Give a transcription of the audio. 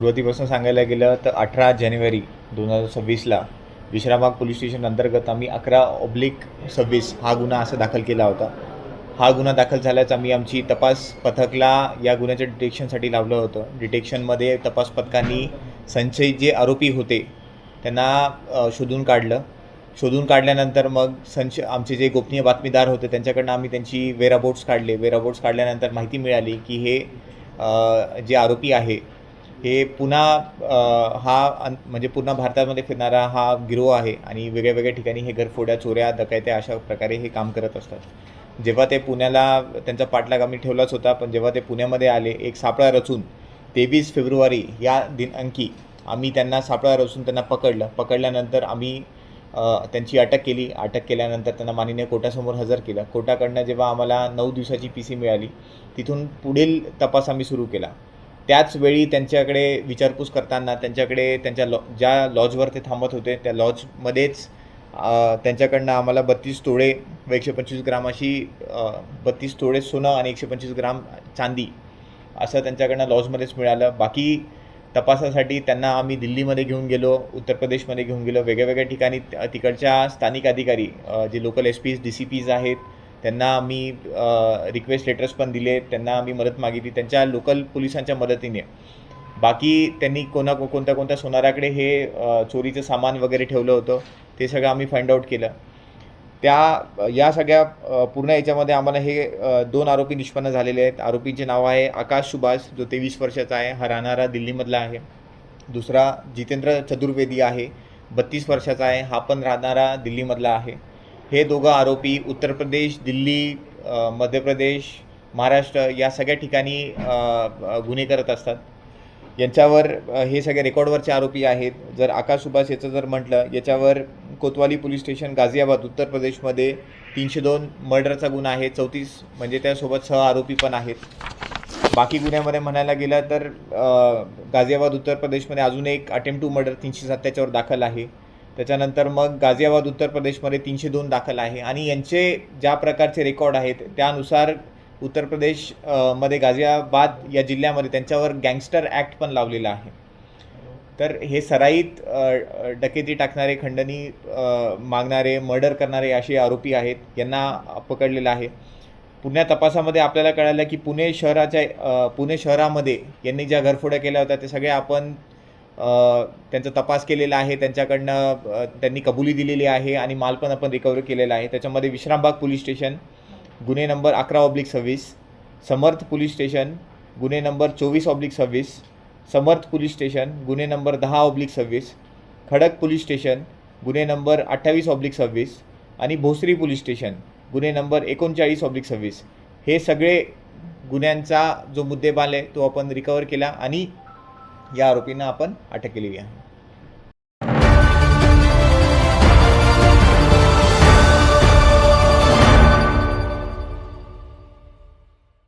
सुरुवातीपासून सांगायला गेलं तर 18 जानेवारी 2026ला विश्रामबाग पोलीस स्टेशन अंतर्गत आम्ही 11/26 हा गुन्हा असा दाखल केला होता. हा गुन्हा दाखल झाल्याच आम्ही आमची तपास पथकला या गुन्ह्याच्या डिटेक्शनसाठी लावलं होतं. डिटेक्शनमध्ये तपास पथकांनी संशयित जे आरोपी होते त्यांना शोधून काढलं. शोधून काढल्यानंतर मग आमचे जे गोपनीय बातमीदार होते त्यांच्याकडनं आम्ही त्यांची वेराबोट्स काढले. वेराबोट्स काढल्यानंतर माहिती मिळाली की हे जे आरोपी आहे हे पुन्हा म्हणजे पुन्हा भारतामध्ये फिरणारा हा गिरोह आहे आणि वेगळ्या वेगळ्या ठिकाणी हे घरफोड्या, चोऱ्या, डकैत्या अशा प्रकारे हे काम करत असतात. जेव्हा ते पुण्याला त्यांचा पाठलाग आम्ही ठेवलाच होता, पण जेव्हा ते पुण्यामध्ये आले एक सापळा रचून 23 फेब्रुवारी या दिनांकी आम्ही त्यांना सापळा रचून त्यांना पकडल्यानंतर आम्ही त्यांची अटक केली. अटक केल्यानंतर त्यांना माननीय कोर्टासमोर हजर केलं. कोर्टाकडनं जेव्हा आम्हाला 9 दिवसाची PC मिळाली तिथून पुढील तपास आम्ही सुरू केला. त्याच वेळी त्यांच्याकडे विचारपूस करताना त्यांच्याकडे त्यांच्या ज्या लॉजवर ते थांबत होते त्या लॉजमध्येच त्यांच्याकडनं आम्हाला 32 तोळे व 125 ग्राम अशी 32 तोळे सोनं आणि 125 ग्राम चांदी असं त्यांच्याकडनं लॉजमध्येच मिळालं. बाकी तपासासाठी त्यांना आम्ही दिल्लीमध्ये घेऊन गेलो, उत्तर प्रदेशमध्ये घेऊन गेलो, वेगळ्या ठिकाणी तिकडच्या स्थानिक अधिकारी जे लोकल SPs DCPs आहेत त्यांना आम्ही रिक्वेस्ट लेटर्स पण दिले, त्यांना आम्ही मदत मागितली त्यांच्या लोकल पोलिसांच्या मदतीने. बाकी त्यांनी कोणत्या सोनाराकडे हे चोरीचं सामान वगैरे ठेवलं होतं ते सगळं आम्ही फाइंड आउट केलं. या सगळ्या पूर्ण याच्यामध्ये आम्हाला हे 2 आरोपी निष्पन्न झालेले आहेत. आरोपींचे नाव आहे आकाश सुभाष, जो 23 वर्षाचा आहे, हा राहणारा दिल्लीमधला आहे. दुसरा जितेंद्र चतुर्वेदी आहे, 32 वर्षाचा आहे, हा पण राहणारा दिल्लीमधला आहे. हे दोघं आरोपी उत्तर प्रदेश, दिल्ली, मध्य प्रदेश, महाराष्ट्र या सगळ्या ठिकाणी गुन्हे करत असतात. यांच्यावर हे सगळे रेकॉर्डवरचे आरोपी आहेत. जर आकाश सुभाष याचं जर म्हटलं, याच्यावर कोतवाली पोलीस स्टेशन गाझियाबाद उत्तर प्रदेशमध्ये 302 मर्डरचा गुन्हा आहे, 34 म्हणजे त्यासोबत आरोपी पण आहेत. बाकी गुन्ह्यामध्ये म्हणायला गेलं तर गाझियाबाद उत्तर प्रदेशमध्ये अजून एक अटेम्प्ट टू मर्डर 307 त्याच्यावर दाखल आहे. त्याच्यानंतर मग गाझियाबाद उत्तर प्रदेशमध्ये 302 दाखल आहे आणि यांचे ज्या प्रकारचे रेकॉर्ड आहेत त्यानुसार उत्तर प्रदेश मध्ये गाझियाबाद या जिल्ह्यामध्ये त्यांच्यावर गँगस्टर ॲक्ट पण लावलेला आहे. तर हे सराईत डकेती टाकणारे, खंडणी मागणारे, मर्डर करणारे असे आरोपी आहेत. यांना पकडलेलं आहे. पुण्या तपासामध्ये आपल्याला कळालं की पुणे शहरामध्ये यांनी ज्या घरफोड्या केल्या होत्या ते सगळे आपण त्यांचा तपास केलेला आहे. त्यांच्याकडनं त्यांनी कबुली दिलेली आहे आणि माल पण आपण रिकव्हरी केलेला आहे. त्याच्यामध्ये विश्रामबाग पोलीस स्टेशन गुन्हे नंबर 11/26, समर्थ पोलीस स्टेशन गुन्हे नंबर 24/26, समर्थ पोलीस स्टेशन गुन्हे नंबर 10/26, खडक पोलीस स्टेशन गुन्हे नंबर 28/26 आणि भोसरी पोलीस स्टेशन गुन्हे नंबर 39/26 हे सगळे गुन्ह्यांचा जो मुद्देमाल आहे तो आपण रिकव्हर केला आणि या आरोपींना आपण अटक केलेली आहे.